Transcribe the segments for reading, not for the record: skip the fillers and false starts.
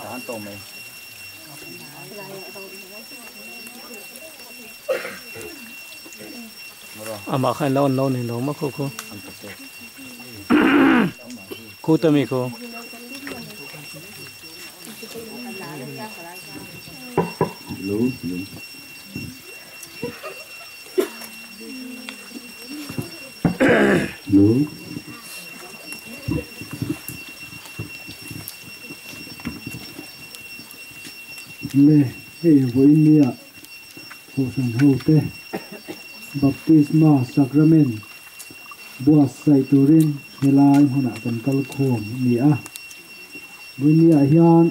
Tán tổ mày ama khai lâu này lâu mà cô cô tâm cô lú lú lê hệ với nia hồ sanh hậu tê baptisma sacrament bua sai turin helai hona kan kal khom nia với nia hian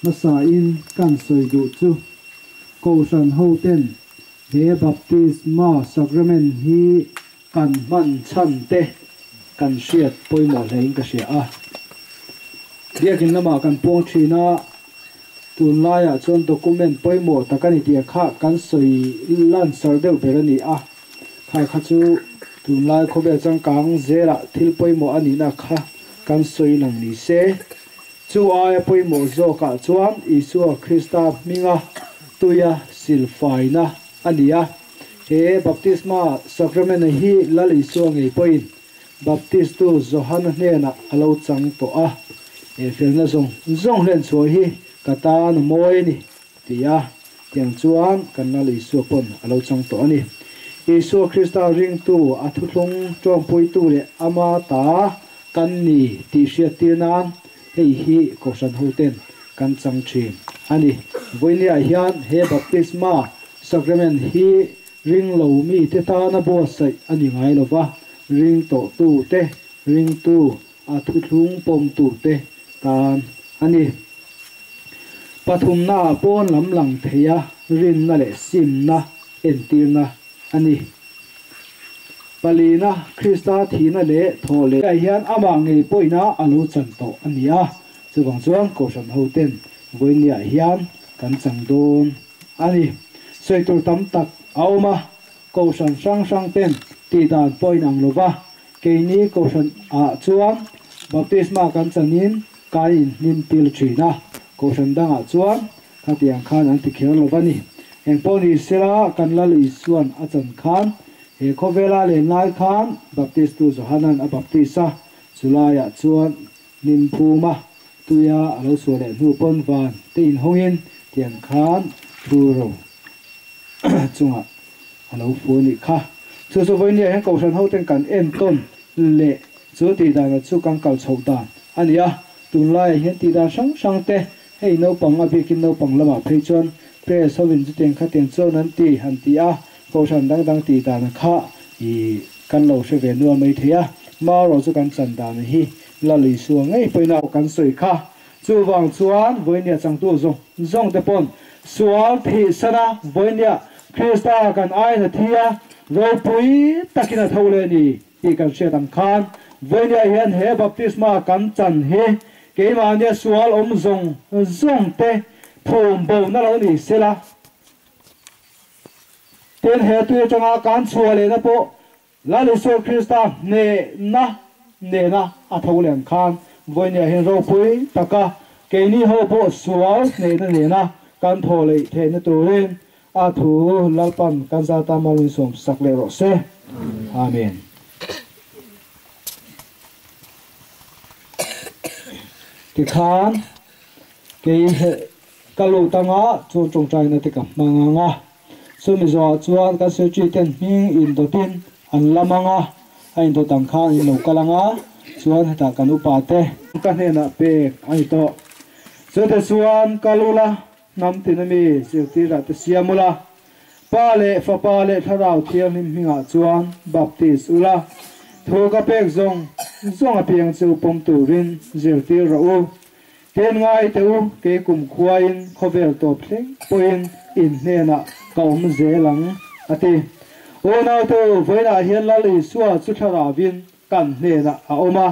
masa in kan soi du chu ko san hậu ten he baptisma sacrament hi kan man chan te kan siat poimo lein ka sia a biakin lama kan pong thina tun laia chon document poimo takani tia kha kan soi lan sar deuh ber ani a khai kha chu tun lai khobe chang kang zela thil poimo ani na kha kan soi lang ni se chu ai poimo zo ka chuan Isu Krista minga tuya silfaina ania he baptisma sacrament hi lali so ngei point baptistu Johanna hena alo chang to a e felna zong len chu hi kata no moi ni tia tiang chuan kan lali so pon alo chang to ani Isu Krista ring tu athutlung chong pui tu le ama ta kan ni ti sia tinan hei hi ko san hoten kan chang thim ani voinia hian he baptisma sacrament hi ring lo mi te ta na bo sai ani ngai lova ring to tu te ring tu athutlung pom tu te tan ani pathum na pon lam lang theya rin na le sim na entir na ani palina Krista thina le thole hian ama ngei poina alu chan to ania chuwang chuang ko san hoten voinia hian kan chang don ani soitur tam tak auma ko san sang ten ti dan point ang lova keini ko san a chuan baptisma kan chanin kain nin pil thina ko san danga chuan khatiang khan an ti khel lovani eng poni sela kan lal isuan a chan khan he khovela le nai khan baptistu Johanan a baptisa chulaya chuan nim phuma tuya alo so le nu pon van tin hongin tiang khan thuro chunga alo phuni kha chu so voinia hen ko san ho ten kan en ton le chu ti da na chu kang kal chho dan ania tun lai hen ti da sang te hei no pang a bikin no pang lama phei chuan pre so win chu teng kha teng chon an ti han ti a ko san dang ti da na kha I kan lo se ve nuam mai thea ma ro chu kan chan da na hi la li su ngai poina kan soi kha chu wang chuan voinia chang tu zong te pon sual thi sana voinia Krista kan ai na thia ro pui takina thole ni I kan se dang khan voinia hian he baptisma kan chan he ke ma nia sual zong te phom bo na lo ni sela ten he tu changa kan chuale na po lali so Krista ne na a tholen khan voinia hen ro pui taka ke ni ho po sual ne na kan thole the na turin a thu lalpan kan za ta malin som sakle ro se amen ti khan ke kalu tanga chu chong chai na te ka manga sumi zo chuan ka se chi ten hing in do tin an lamanga ain to tang kha in lo kalanga chuan ta kan upa te ka ne na pe ai to so te chuan kalula nam tinami sirti ra te siamula pale fa pale tharau thiam him hinga chuan baptist ula thoga pek zong a piang chu pom turin zirti ro u ten ngai te u ke kum khuain khovel to thleng poin in hena kaum zelang ati ona to voina hian lali suwa chu thara vin kan hena a oma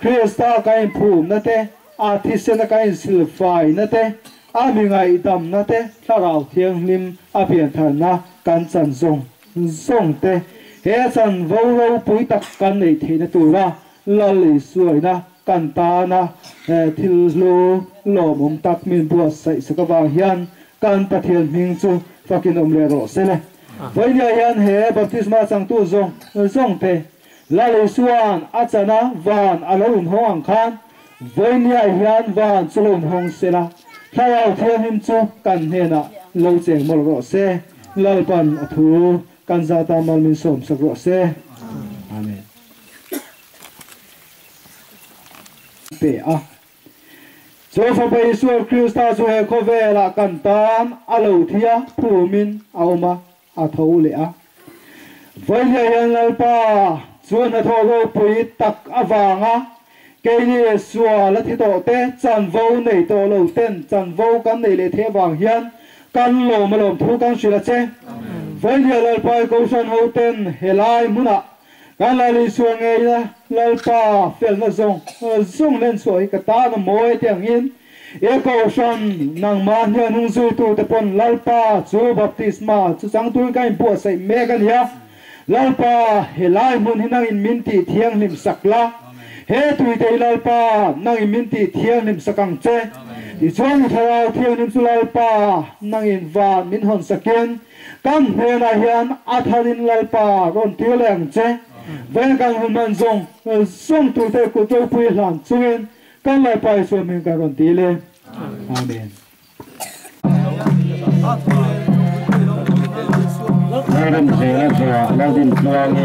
Krista kain phum na te a thisena kain silfai na te a mingai dam na te tharau thiang lim a pian tharna kan chan zong te he chan vo pui tak kan nei theina tura lali suai na kan ta na thil lu lo mom tak min bua sai sakawang hian kan pathian hing chu fakin om le ro sele voi lia hian he baptisma chang tu zong te lali suan achana van alon hong khan voi lia hian van chulon hong sela thayau thiam him chu kan hena lo cheng mol ro se lalpan athu kan zata mal min som sak ro se amen pe a cho fa bai suar krista chu he kho ve la kan tan alo thia phumin auma a tho le a voi le yan lalpa chuan a tho go pui tak awanga ke ni suwa la thi to te chan vo nei to lo ten chan vo kan nei le the wang hian kan lo malom thu kan sila che voi le lalpa ko san ho ten helai muna kan la li suwa nge na lalpa fel na zong len soi ka ta na moi tiang in e ko san nang ma hian hung zu tu te pon lalpa chu baptisma chu chang tu kai po sai me kan ya lalpa helai mun hinang in min ti thiang lim sakla he tui te lalpa nang in min ti thiang lim sakang che ti chuan thara thiang lim chu lalpa nang in van min hon saken kan he na hian atharin lalpa ron ti leng che ven kan hun man zong tu te ko to pui hlan chungin kan lai pai so min ka ron ti le amen Adam zela zela ladin tuangi.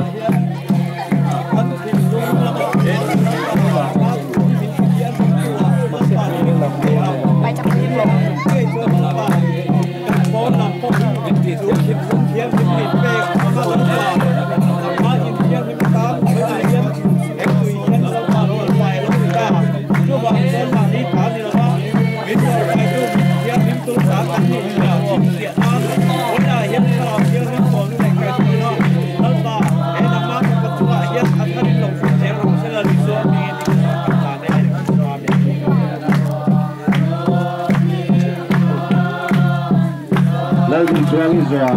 Ladin tuangi zela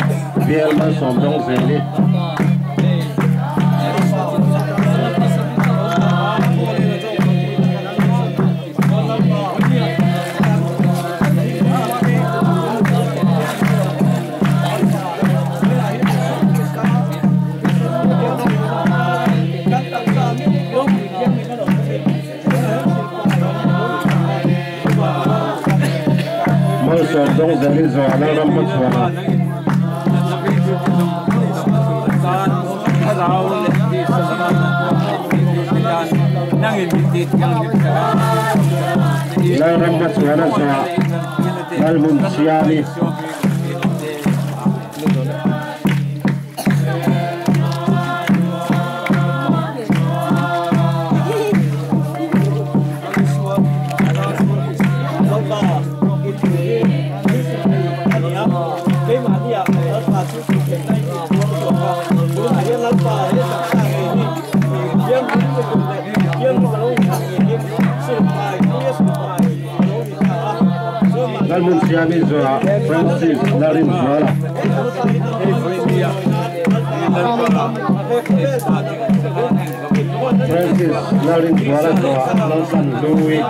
biar masuk dong zeli. Dong zeli zela lam masuk. Lam masuk ana zela album siali. Album siali zela Francis Larin zela. Francis Larin zela Lausan Louis.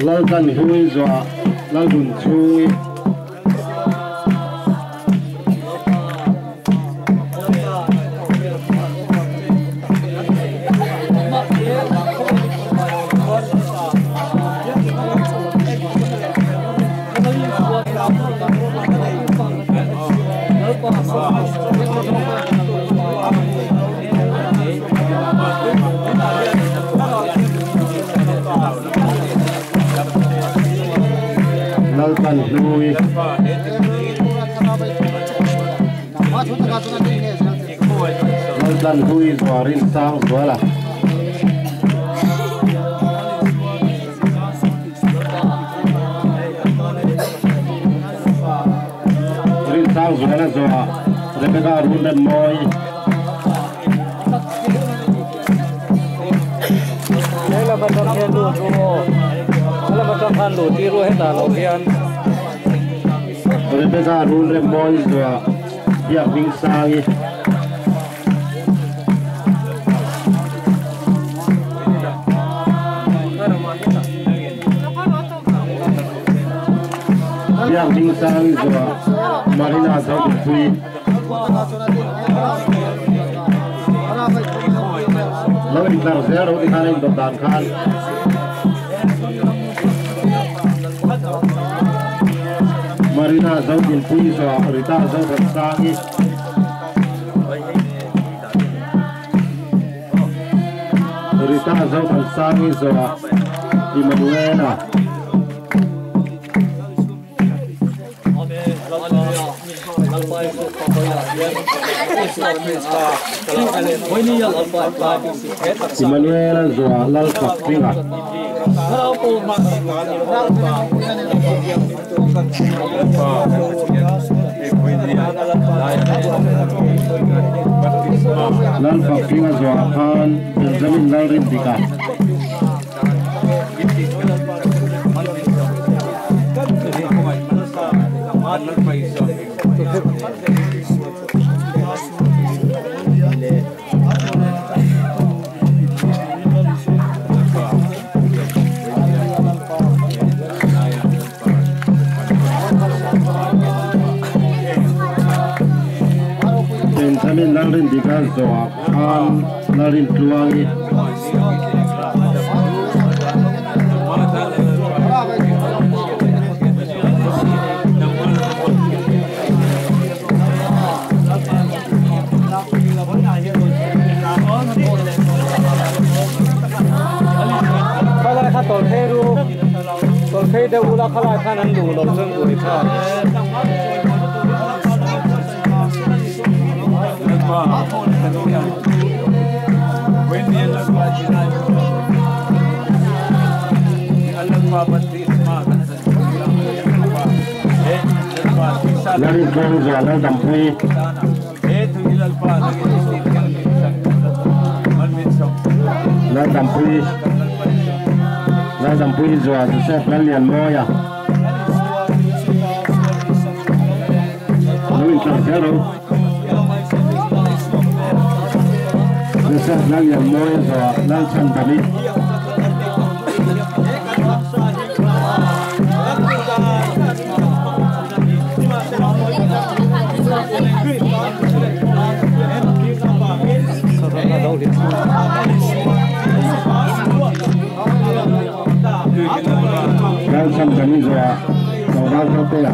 Lausan Louis zela Lagun Chui. Lalpan Louis. Lalpan Louis Warin Sang Wala. Rin Sang Wala Zoa. Rebecca Runden Moy. มาทำแค่ดูแล้วมาทำพันดูที่รู้ให้ตาเราเพียน Rebecca rule boys dia vingsai dia vingsai Marina Sautui lalu di zero di kanan dotan kan Marina Zautin Puiso, Rita Zautin Sangi Rita Zautin Sangi so Emanuela Emanuela so Lalpa Pinga Lan Fakringa Zoakan Benjamin Laurin Dika Benjamin Laurin Dika Zoakan Laurin Tuangiตอนเทรูตอนเทเดวุลาขลายท่านั้นดูลงซึ่งกุยท่าLarin Tuangi Zoakan Dampui Lan Dampui Zoa Joseph Lalian Moya Luin Tercero Joseph Lalian Moya Zoa Lan Santani Lan Santani Zoa Zoa Zotea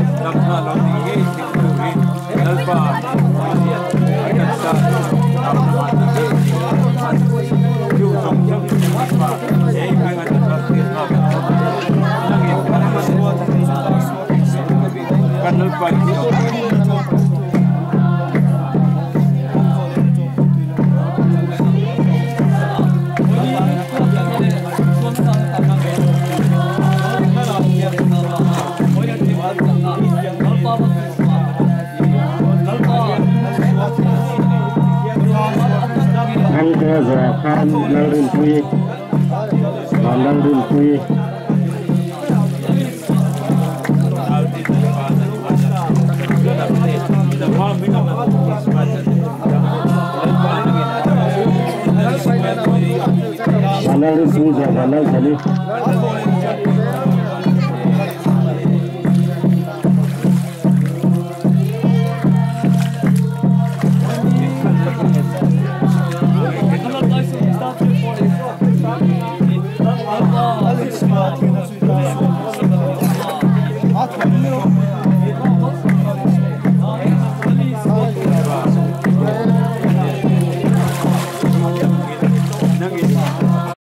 Angka Zoakan Laurin Pui Laurin Pui Laurin Pui Zoakan Tadi Oh